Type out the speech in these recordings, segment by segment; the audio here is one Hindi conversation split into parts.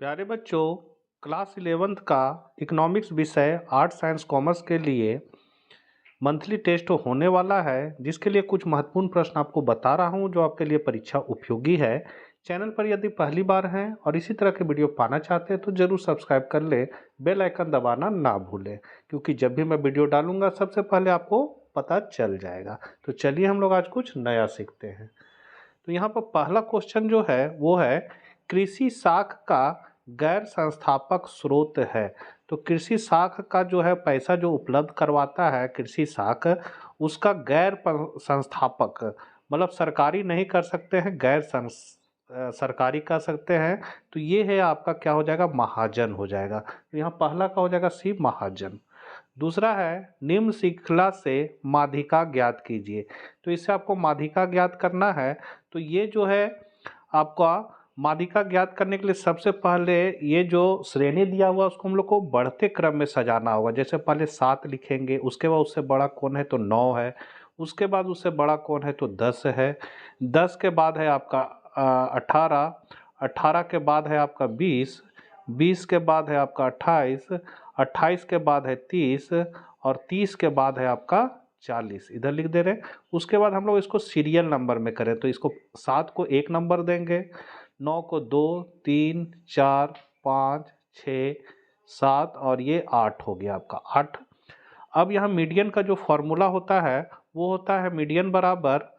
प्यारे बच्चों, क्लास 11th का इकोनॉमिक्स विषय आर्ट्स साइंस कॉमर्स के लिए मंथली टेस्ट होने वाला है, जिसके लिए कुछ महत्वपूर्ण प्रश्न आपको बता रहा हूं जो आपके लिए परीक्षा उपयोगी है। चैनल पर यदि पहली बार हैं और इसी तरह के वीडियो पाना चाहते हैं तो जरूर सब्सक्राइब कर ले, बेल आइकन दबाना ना भूलें, क्योंकि जब भी मैं वीडियो डालूंगा सबसे पहले आपको पता चल जाएगा। तो चलिए हम लोग आज कुछ नया सीखते हैं। तो यहाँ पर पहला क्वेश्चन जो है वो है, कृषि साख का गैर संस्थापक स्रोत है। तो कृषि साख का जो है पैसा जो उपलब्ध करवाता है कृषि साख, उसका संस्थापक मतलब सरकारी नहीं कर सकते हैं, सरकारी कर सकते हैं। तो ये है आपका क्या हो जाएगा, महाजन हो जाएगा। तो यहाँ पहला का हो जाएगा सी, महाजन। दूसरा है, निम्न श्रृंखला से माध्यिका ज्ञात कीजिए। तो इससे आपको माध्यिका ज्ञात करना है। तो ये जो है आपका माध्यिका ज्ञात करने के लिए सबसे पहले ये जो श्रेणी दिया हुआ उसको हम लोग को बढ़ते क्रम में सजाना होगा। जैसे पहले 7 लिखेंगे, उसके बाद उससे बड़ा कौन है तो 9 है, उसके बाद उससे बड़ा कौन है तो 10 है, 10 के बाद है आपका 18, 18 के बाद है आपका 20, 20 के बाद है आपका 28, 28 के बाद है 30 और 30 के बाद है आपका 40। इधर लिख दे रहे हैं। उसके बाद हम लोग इसको सीरियल नंबर में करें तो इसको 7 को 1 नंबर देंगे, 9 को 2, 3, 4, 5, 6, 7 और ये 8 हो गया आपका 8। अब यहाँ मीडियन का जो फॉर्मूला होता है वो होता है मीडियन बराबर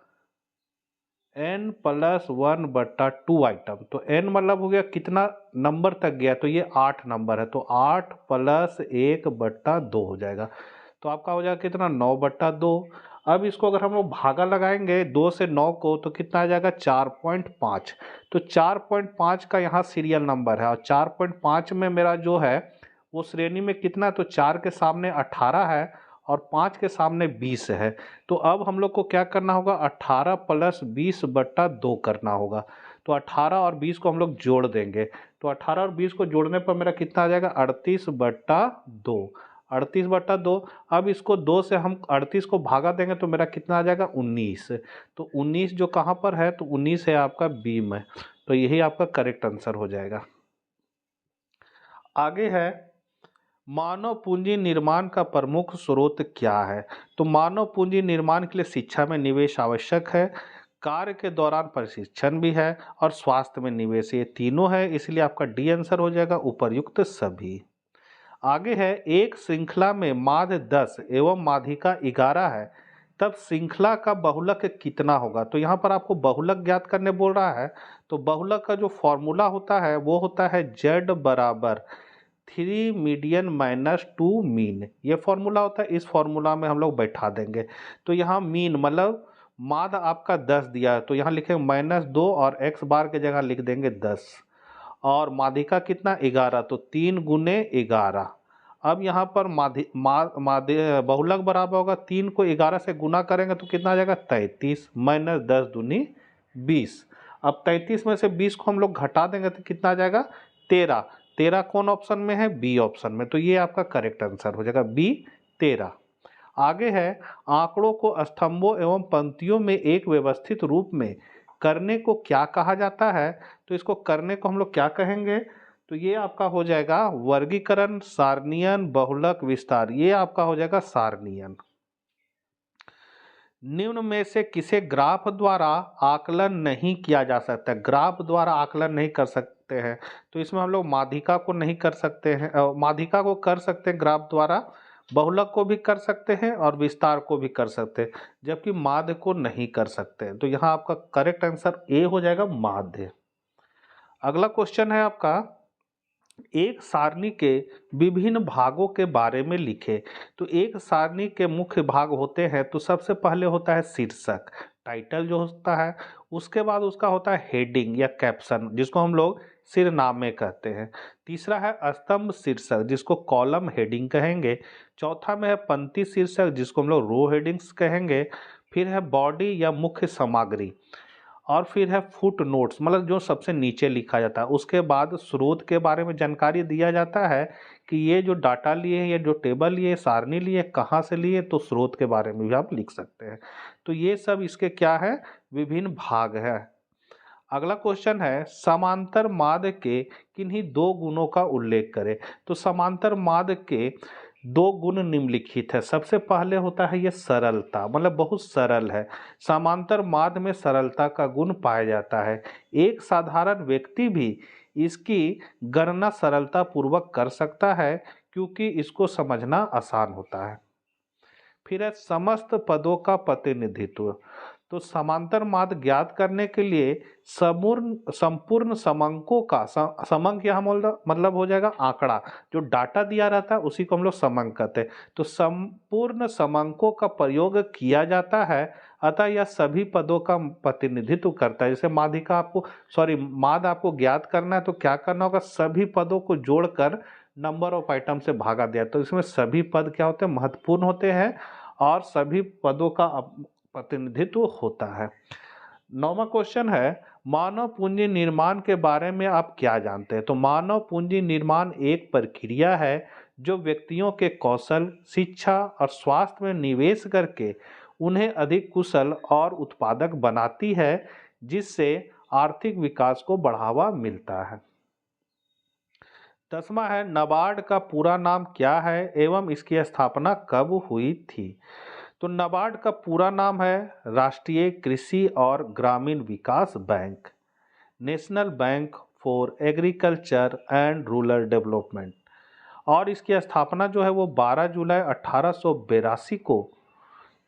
n+1/2 आइटम। तो n मतलब हो गया कितना नंबर तक गया, तो ये 8 नंबर है, तो 8 + 1/2 हो जाएगा। तो आपका हो जाएगा कितना, 9/2। अब इसको अगर हम लोग भागा लगाएंगे 2 से 9 को तो कितना आ जाएगा, 4.5। तो 4.5 का यहाँ सीरियल नंबर है और 4.5 में मेरा जो है वो श्रेणी में कितना है, तो 4 के सामने 18 है और 5 के सामने 20 है। तो अब हम लोग को क्या करना होगा, 18 + 20/2 करना होगा। तो 18 और 20 को हम लोग जोड़ देंगे, तो 18 और 20 को जोड़ने पर मेरा कितना आ जाएगा, 38/2। 38/2। अब इसको 2 से हम 38 को भागा देंगे तो मेरा कितना आ जाएगा, 19। तो 19 जो कहाँ पर है, तो 19 है आपका बी में। तो यही आपका करेक्ट आंसर हो जाएगा। आगे है, मानव पूंजी निर्माण का प्रमुख स्रोत क्या है। तो मानव पूंजी निर्माण के लिए शिक्षा में निवेश आवश्यक है, कार्य के दौरान प्रशिक्षण भी है और स्वास्थ्य में निवेश, ये तीनों है, इसलिए आपका डी आंसर हो जाएगा उपर्युक्त सभी। आगे है, एक श्रृंखला में माध्य 10 एवं माध्यिका 11 है, तब श्रृंखला का बहुलक कितना होगा। तो यहाँ पर आपको बहुलक ज्ञात करने बोल रहा है। तो बहुलक का जो फॉर्मूला होता है वो होता है Z बराबर 3 मीडियन -2 मीन। ये फॉर्मूला होता है, इस फॉर्मूला में हम लोग बैठा देंगे। तो यहाँ मीन मतलब माध्य आपका 10 दिया है तो यहाँ लिखेंगे -2 और x बार की जगह लिख देंगे 10 और माध्यिका कितना 11, तो 3 × 11। अब यहाँ पर बहुलक बराबर होगा, 3 को 11 से गुना करेंगे तो कितना आ जाएगा, 33 -10 दूनी 20। अब 33 में से 20 को हम लोग घटा देंगे तो कितना आ जाएगा, 13। 13 कौन ऑप्शन में है, बी ऑप्शन में। तो ये आपका करेक्ट आंसर हो जाएगा बी, 13। आगे है, आंकड़ों को स्तंभों एवं पंक्तियों में एक व्यवस्थित रूप में करने को क्या कहा जाता है। तो इसको करने को हम लोग क्या कहेंगे, तो ये आपका हो जाएगा वर्गीकरण, सारणीयन, बहुलक, विस्तार। ये आपका हो जाएगा सारणीयन। निम्न में से किसे ग्राफ द्वारा आकलन नहीं किया जा सकता। ग्राफ द्वारा आकलन नहीं कर सकते हैं, तो इसमें हम लोग माध्यिका को नहीं कर सकते हैं, माध्यिका को कर सकते हैं ग्राफ द्वारा, बहुलक को भी कर सकते हैं और विस्तार को भी कर सकते हैं, जबकि माध्य को नहीं कर सकते हैं। तो यहाँ आपका करेक्ट आंसर ए हो जाएगा, माध्य। अगला क्वेश्चन है आपका, एक सारणी के विभिन्न भागों के बारे में लिखे। तो एक सारणी के मुख्य भाग होते हैं, तो सबसे पहले होता है शीर्षक, टाइटल जो होता है, उसके बाद उसका होता है हेडिंग या कैप्शन जिसको हम लोग सिरनामे कहते हैं। तीसरा है स्तंभ शीर्षक जिसको कॉलम हेडिंग कहेंगे। चौथा में है पंक्ति शीर्षक जिसको हम लोग रो हेडिंग्स कहेंगे। फिर है बॉडी या मुख्य सामग्री, और फिर है फुट नोट्स मतलब जो सबसे नीचे लिखा जाता है। उसके बाद स्रोत के बारे में जानकारी दिया जाता है कि ये जो डाटा लिए, ये जो टेबल लिए, सारणी लिए, कहाँ से लिए, तो स्रोत के बारे में भी आप लिख सकते हैं। तो ये सब इसके क्या है, विभिन्न भाग है। अगला क्वेश्चन है समांतर माद के किन्हीं दो गुणों का उल्लेख करें। तो समांतर माद के दो गुण निम्नलिखित है। सबसे पहले होता है ये सरलता, मतलब बहुत सरल है। समांतर माद में सरलता का गुण पाया जाता है। एक साधारण व्यक्ति भी इसकी गणना सरलता पूर्वक कर सकता है क्योंकि इसको समझना आसान होता है। फिर है समस्त पदों का प्रतिनिधित्व। तो समांतर माद ज्ञात करने के लिए संपूर्ण समांकों का समांक यहाँ मतलब हो जाएगा आंकड़ा, जो डाटा दिया रहता है उसी को हम लोग समांक कहते हैं। तो संपूर्ण समांकों का प्रयोग किया जाता है, अतः यह सभी पदों का प्रतिनिधित्व करता है। जैसे माद आपको ज्ञात करना है तो क्या करना होगा, सभी पदों को जोड़कर नंबर ऑफ आइटम से भागा दिया। तो इसमें सभी पद क्या होते हैं, महत्वपूर्ण होते हैं और सभी पदों का प्रतिनिधित्व होता है। 9वां क्वेश्चन है मानव पूंजी निर्माण के बारे में आप क्या जानते हैं। तो मानव पूंजी निर्माण एक प्रक्रिया है जो व्यक्तियों के कौशल, शिक्षा और स्वास्थ्य में निवेश करके उन्हें अधिक कुशल और उत्पादक बनाती है, जिससे आर्थिक विकास को बढ़ावा मिलता है। 10वां है नाबार्ड का पूरा नाम क्या है एवं इसकी स्थापना कब हुई थी। तो नाबार्ड का पूरा नाम है राष्ट्रीय कृषि और ग्रामीण विकास bank, National Bank for Agriculture and Rural Development, और इसकी स्थापना जो है वो 12 जुलाई 1882 को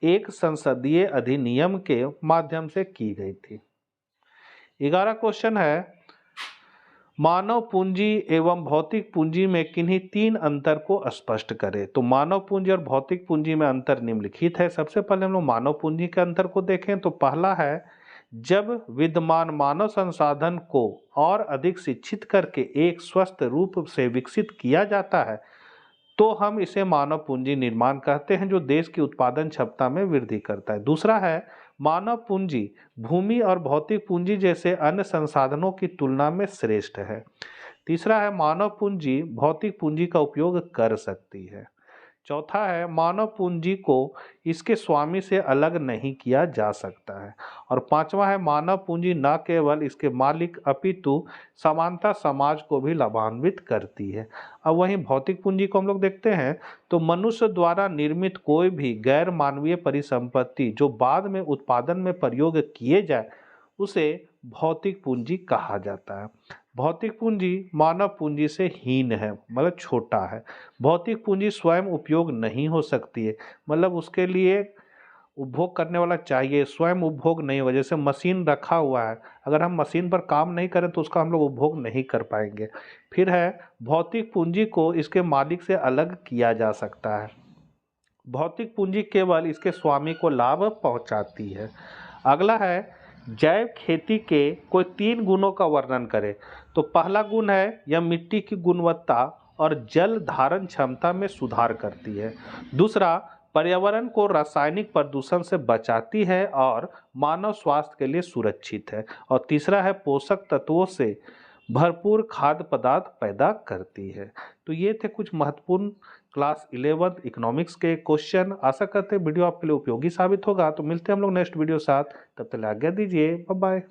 एक संसदीय अधिनियम के माध्यम से की गई थी। 11 क्वेश्चन है मानव पूंजी एवं भौतिक पूंजी में किन्हीं तीन अंतर को स्पष्ट करें। तो मानव पूंजी और भौतिक पूंजी में अंतर निम्नलिखित है। सबसे पहले हम लोग मानव पूंजी के अंतर को देखें तो पहला है जब विद्यमान मानव संसाधन को और अधिक शिक्षित करके एक स्वस्थ रूप से विकसित किया जाता है तो हम इसे मानव पूंजी निर्माण कहते हैं, जो देश की उत्पादन क्षमता में वृद्धि करता है। दूसरा है मानव पूंजी भूमि और भौतिक पूंजी जैसे अन्य संसाधनों की तुलना में श्रेष्ठ है। तीसरा है मानव पूंजी भौतिक पूंजी का उपयोग कर सकती है। चौथा है मानव पूंजी को इसके स्वामी से अलग नहीं किया जा सकता है। और पांचवा है मानव पूंजी न केवल इसके मालिक अपितु समानता समाज को भी लाभान्वित करती है। अब वहीं भौतिक पूंजी को हम लोग देखते हैं तो मनुष्य द्वारा निर्मित कोई भी गैर मानवीय परिसंपत्ति जो बाद में उत्पादन में प्रयोग किए जाए उसे भौतिक पूंजी कहा जाता है। भौतिक पूंजी मानव पूंजी से हीन है, मतलब छोटा है। भौतिक पूंजी स्वयं उपयोग नहीं हो सकती है, मतलब उसके लिए उपभोग करने वाला चाहिए, स्वयं उपभोग नहीं होगा। जैसे मशीन रखा हुआ है, अगर हम मशीन पर काम नहीं करें तो उसका हम लोग उपभोग नहीं कर पाएंगे। फिर है भौतिक पूंजी को इसके मालिक से अलग किया जा सकता है। भौतिक पूंजी केवल इसके स्वामी को लाभ पहुंचाती है। अगला है जैव खेती के कोई तीन गुणों का वर्णन करें। तो पहला गुण है यह मिट्टी की गुणवत्ता और जल धारण क्षमता में सुधार करती है। दूसरा, पर्यावरण को रासायनिक प्रदूषण से बचाती है और मानव स्वास्थ्य के लिए सुरक्षित है। और तीसरा है पोषक तत्वों से भरपूर खाद्य पदार्थ पैदा करती है। तो ये थे कुछ महत्वपूर्ण क्लास 11 इकोनॉमिक्स के क्वेश्चन। आशा करते हैं वीडियो आपके लिए उपयोगी साबित होगा। तो मिलते हैं हम लोग नेक्स्ट वीडियो साथ, तब तक आज्ञा दीजिए, बाय बाय।